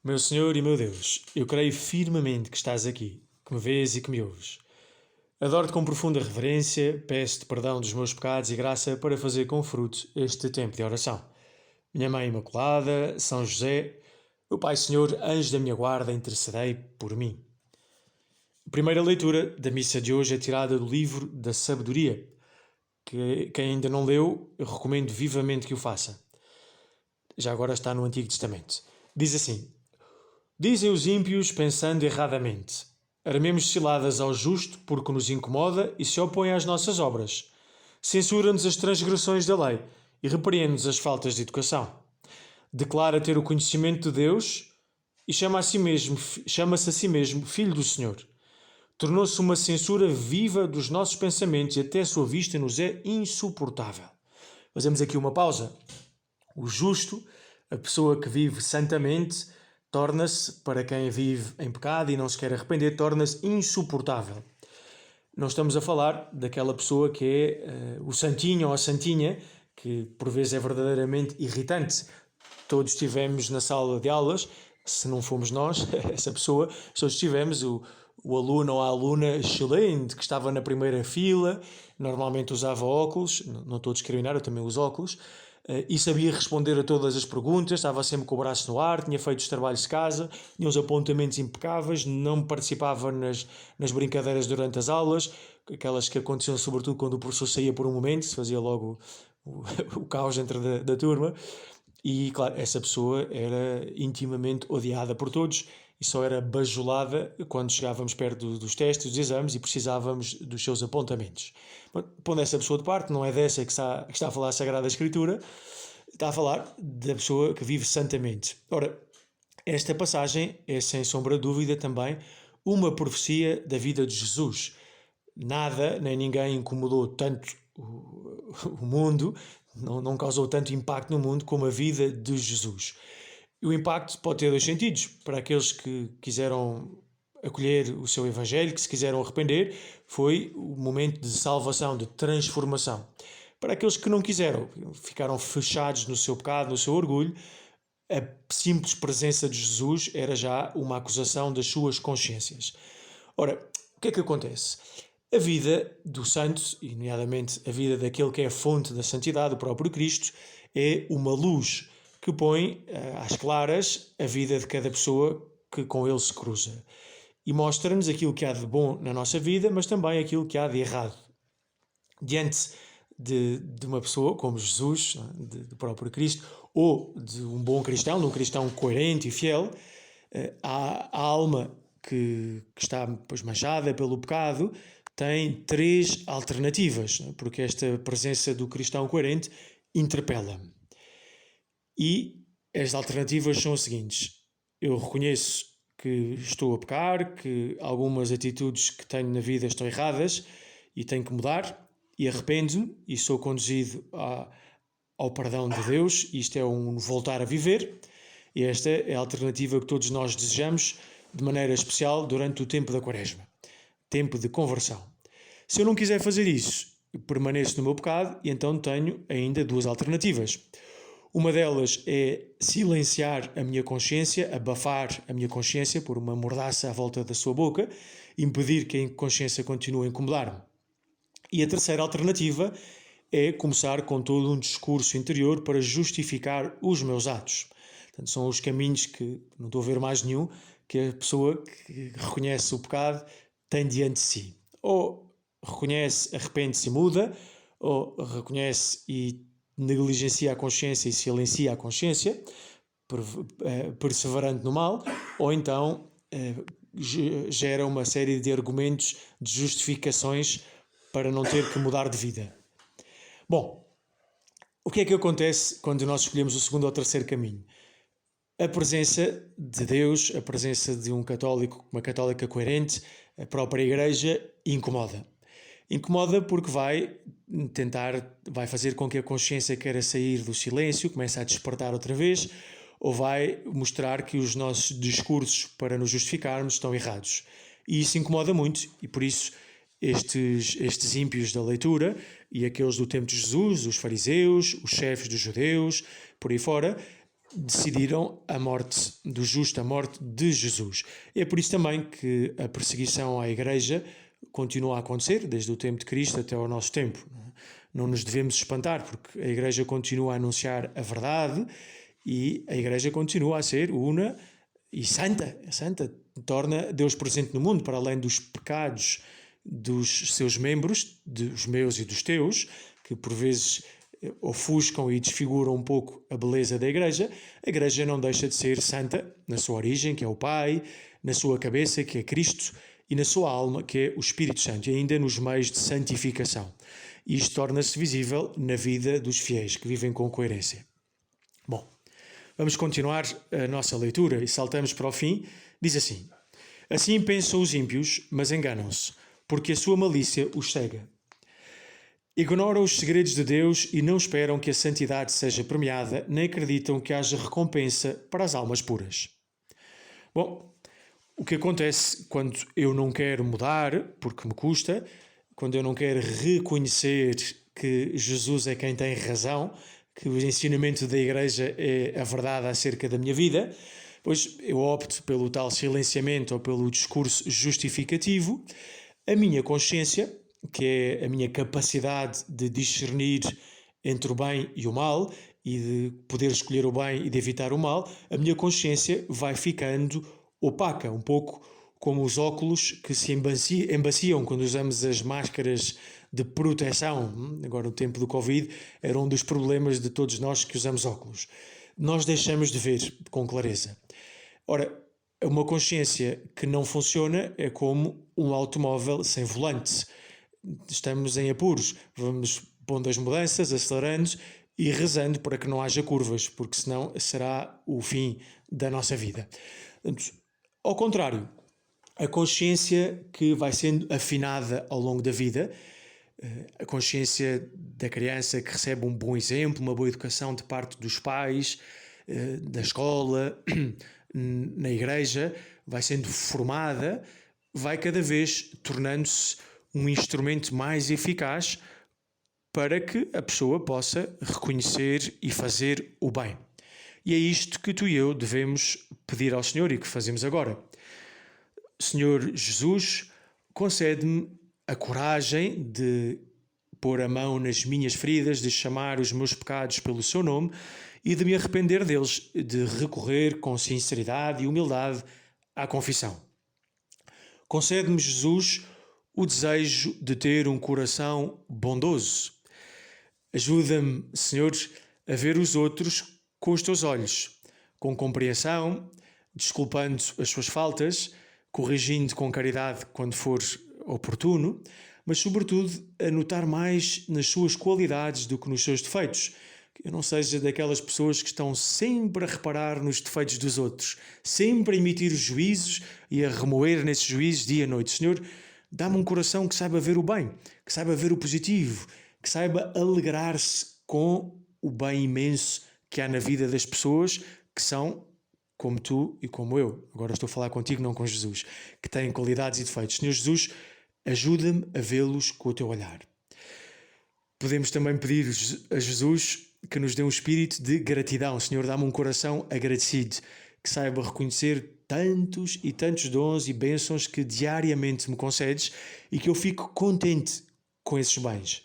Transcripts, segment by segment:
Meu Senhor e meu Deus, eu creio firmemente que estás aqui, que me vês e que me ouves. Adoro-te com profunda reverência, peço-te perdão dos meus pecados e graça para fazer com fruto este tempo de oração. Minha Mãe Imaculada, São José, meu Pai Senhor, anjo da minha guarda, intercedei por mim. A primeira leitura da missa de hoje é tirada do livro da Sabedoria, que quem ainda não leu, eu recomendo vivamente que o faça. Já agora está no Antigo Testamento. Diz assim: Dizem os ímpios pensando erradamente: armemos ciladas ao justo porque nos incomoda e se opõe às nossas obras. Censura-nos as transgressões da lei e repreende-nos as faltas de educação. Declara ter o conhecimento de Deus e chama-se a si mesmo Filho do Senhor. Tornou-se uma censura viva dos nossos pensamentos e até a sua vista nos é insuportável. Fazemos aqui uma pausa. O justo, a pessoa que vive santamente, torna-se, para quem vive em pecado e não se quer arrepender, torna-se insuportável. Não estamos a falar daquela pessoa que é o santinho ou a santinha, que por vezes é verdadeiramente irritante. Todos estivemos na sala de aulas, se não fomos nós, essa pessoa, todos estivemos, o aluno ou a aluna excelente, que estava na primeira fila, normalmente usava óculos, não estou a discriminar, eu também uso óculos, e sabia responder a todas as perguntas, estava sempre com o braço no ar, tinha feito os trabalhos de casa, tinha os apontamentos impecáveis, não participava nas brincadeiras durante as aulas, aquelas que aconteciam sobretudo quando o professor saía por um momento, se fazia logo o caos dentro da turma. E, claro, essa pessoa era intimamente odiada por todos e só era bajulada quando chegávamos perto dos testes, dos exames e precisávamos dos seus apontamentos. Pondo essa pessoa de parte, não é dessa que está a falar a Sagrada Escritura, está a falar da pessoa que vive santamente. Ora, esta passagem é, sem sombra de dúvida, também uma profecia da vida de Jesus. Nada nem ninguém incomodou tanto o mundo, não causou tanto impacto no mundo como a vida de Jesus. E o impacto pode ter dois sentidos. Para aqueles que quiseram acolher o seu evangelho, que se quiseram arrepender, foi o momento de salvação, de transformação. Para aqueles que não quiseram, ficaram fechados no seu pecado, no seu orgulho, a simples presença de Jesus era já uma acusação das suas consciências. Ora, o que é que acontece? A vida do santo, e nomeadamente a vida daquele que é a fonte da santidade, o próprio Cristo, é uma luz que põe às claras a vida de cada pessoa que com ele se cruza. E mostra-nos aquilo que há de bom na nossa vida, mas também aquilo que há de errado. Diante de uma pessoa como Jesus, do próprio Cristo, ou de um bom cristão, de um cristão coerente e fiel, a alma que está pois, manchada pelo pecado tem três alternativas, porque esta presença do cristão coerente interpela-me. E as alternativas são as seguintes: eu reconheço que estou a pecar, que algumas atitudes que tenho na vida estão erradas e tenho que mudar, e arrependo-me e sou conduzido ao perdão de Deus. Isto é um voltar a viver, e esta é a alternativa que todos nós desejamos de maneira especial durante o tempo da Quaresma, tempo de conversão. Se eu não quiser fazer isso, permaneço no meu pecado e então tenho ainda duas alternativas. Uma delas é silenciar a minha consciência, abafar a minha consciência por uma mordaça à volta da sua boca, impedir que a consciência continue a incomodar-me. E a terceira alternativa é começar com todo um discurso interior para justificar os meus atos. Portanto, são os caminhos que, não estou a ver mais nenhum, que a pessoa que reconhece o pecado tem diante de si. Ou reconhece, arrepende-se e muda, ou reconhece e negligencia a consciência e silencia a consciência, perseverando no mal, ou então gera uma série de argumentos, de justificações para não ter que mudar de vida. Bom, o que é que acontece quando nós escolhemos o segundo ou terceiro caminho? A presença de Deus, a presença de um católico, uma católica coerente, a própria Igreja, incomoda. Incomoda porque vai fazer com que a consciência queira sair do silêncio, comece a despertar outra vez, ou vai mostrar que os nossos discursos para nos justificarmos estão errados. E isso incomoda muito, e por isso estes ímpios da leitura e aqueles do tempo de Jesus, os fariseus, os chefes dos judeus, por aí fora, decidiram a morte do justo, a morte de Jesus. É por isso também que a perseguição à Igreja continua a acontecer, desde o tempo de Cristo até ao nosso tempo. Não nos devemos espantar, porque a Igreja continua a anunciar a verdade e a Igreja continua a ser una e santa. Torna Deus presente no mundo, para além dos pecados dos seus membros, dos meus e dos teus, que por vezes ofuscam e desfiguram um pouco a beleza da Igreja. A Igreja não deixa de ser santa na sua origem, que é o Pai, na sua cabeça, que é Cristo, e na sua alma, que é o Espírito Santo, e ainda nos meios de santificação. E isto torna-se visível na vida dos fiéis, que vivem com coerência. Bom, vamos continuar a nossa leitura e saltamos para o fim. Diz assim: assim pensam os ímpios, mas enganam-se, porque a sua malícia os cega. Ignoram os segredos de Deus e não esperam que a santidade seja premiada, nem acreditam que haja recompensa para as almas puras. Bom, o que acontece quando eu não quero mudar, porque me custa, quando eu não quero reconhecer que Jesus é quem tem razão, que o ensinamento da Igreja é a verdade acerca da minha vida, pois eu opto pelo tal silenciamento ou pelo discurso justificativo, a minha consciência, que é a minha capacidade de discernir entre o bem e o mal e de poder escolher o bem e de evitar o mal, a minha consciência vai ficando opaca, um pouco como os óculos que se embaciam quando usamos as máscaras de proteção. Agora, no tempo do Covid, era um dos problemas de todos nós que usamos óculos. Nós deixamos de ver com clareza. Ora, uma consciência que não funciona é como um automóvel sem volante. Estamos em apuros, vamos pondo as mudanças, acelerando e rezando para que não haja curvas, porque senão será o fim da nossa vida. Ao contrário, a consciência que vai sendo afinada ao longo da vida, a consciência da criança que recebe um bom exemplo, uma boa educação de parte dos pais, da escola, na igreja, vai sendo formada, vai cada vez tornando-se um instrumento mais eficaz para que a pessoa possa reconhecer e fazer o bem. E é isto que tu e eu devemos pedir ao Senhor e que fazemos agora. Senhor Jesus, concede-me a coragem de pôr a mão nas minhas feridas, de chamar os meus pecados pelo seu nome e de me arrepender deles, de recorrer com sinceridade e humildade à confissão. Concede-me, Jesus, o desejo de ter um coração bondoso. Ajuda-me, Senhor, a ver os outros com os teus olhos, com compreensão, desculpando as suas faltas, corrigindo com caridade quando for oportuno, mas sobretudo a notar mais nas suas qualidades do que nos seus defeitos. Que eu não seja daquelas pessoas que estão sempre a reparar nos defeitos dos outros, sempre a emitir juízos e a remoer nesses juízos dia e noite. Senhor, dá-me um coração que saiba ver o bem, que saiba ver o positivo, que saiba alegrar-se com o bem imenso que há na vida das pessoas que são como tu e como eu. Agora estou a falar contigo, não com Jesus, que têm qualidades e defeitos. Senhor Jesus, ajuda-me a vê-los com o teu olhar. Podemos também pedir a Jesus que nos dê um espírito de gratidão. Senhor, dá-me um coração agradecido, que saiba reconhecer tantos e tantos dons e bênçãos que diariamente me concedes e que eu fico contente com esses bens.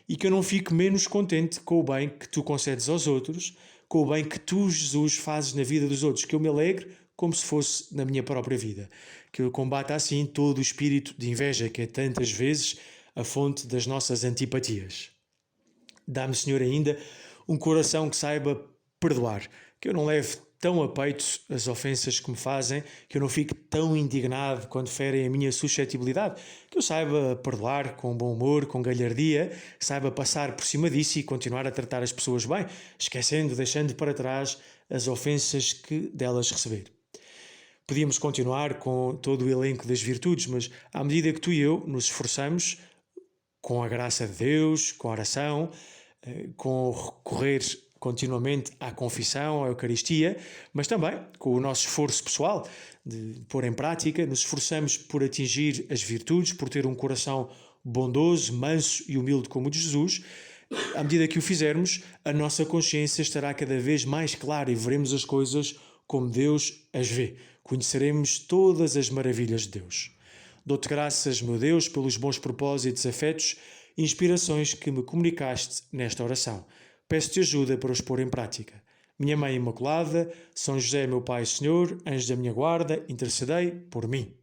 E que eu não fique menos contente com o bem que tu concedes aos outros, com o bem que tu, Jesus, fazes na vida dos outros. Que eu me alegre como se fosse na minha própria vida. Que eu combata assim todo o espírito de inveja, que é tantas vezes a fonte das nossas antipatias. Dá-me, Senhor, ainda um coração que saiba perdoar, que eu não leve tão a peito as ofensas que me fazem, que eu não fique tão indignado quando ferem a minha suscetibilidade, que eu saiba perdoar com bom humor, com galhardia, saiba passar por cima disso e continuar a tratar as pessoas bem, esquecendo, deixando para trás as ofensas que delas receber. Podíamos continuar com todo o elenco das virtudes, mas à medida que tu e eu nos esforçamos, com a graça de Deus, com a oração, com o recorrer continuamente à confissão, à Eucaristia, mas também com o nosso esforço pessoal de pôr em prática, nos esforçamos por atingir as virtudes, por ter um coração bondoso, manso e humilde como o de Jesus. À medida que o fizermos, a nossa consciência estará cada vez mais clara e veremos as coisas como Deus as vê. Conheceremos todas as maravilhas de Deus. Dou-te graças, meu Deus, pelos bons propósitos, afetos e inspirações que me comunicaste nesta oração. Peço-te ajuda para os pôr em prática. Minha Mãe Imaculada, São José, meu Pai e Senhor, anjo da minha guarda, intercedei por mim.